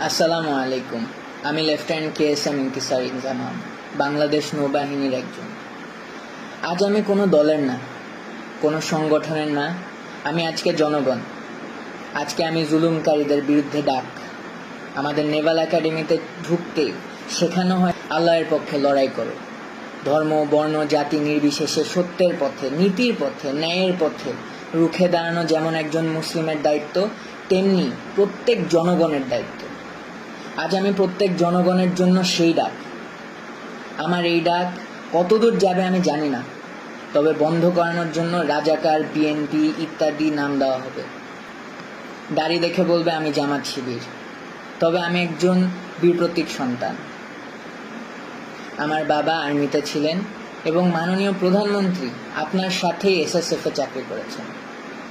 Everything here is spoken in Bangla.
আসসালামু আলাইকুম। আমি লেফটেন্যান্ট KSM ইনতিসার জামান, বাংলাদেশ নৌবাহিনীর একজন। আজ আমি কোনো দলের না, কোনো সংগঠনের না, আমি আজকে জনগণ। আজকে আমি জুলুমকারীদের বিরুদ্ধে ডাক। আমাদের নেভাল একাডেমিতে ঢুকতেই শেখানো হয় আল্লাহর পক্ষে লড়াই করো। ধর্ম, বর্ণ, জাতি নির্বিশেষে সত্যের পথে, নীতির পথে, ন্যায়ের পথে রুখে দাঁড়ানো যেমন একজন মুসলিমের দায়িত্ব, তেমনি প্রত্যেক জনগণের দায়িত্ব। আজ আমি প্রত্যেক জনগণের জন্য সেই ডাক। আমার এই ডাক কতদূর যাবে আমি জানি না, তবে বন্ধ করানোর জন্য রাজাকার, বিএনপি ইত্যাদি নাম দেওয়া হবে। দাড়ি দেখে বলবে আমি জামাত শিবির, তবে আমি একজন বীরপ্রতীক সন্তান। আমার বাবা আর্মিতে ছিলেন এবং মাননীয় প্রধানমন্ত্রী আপনার সাথেই SSF-এ চাকরি করেছেন।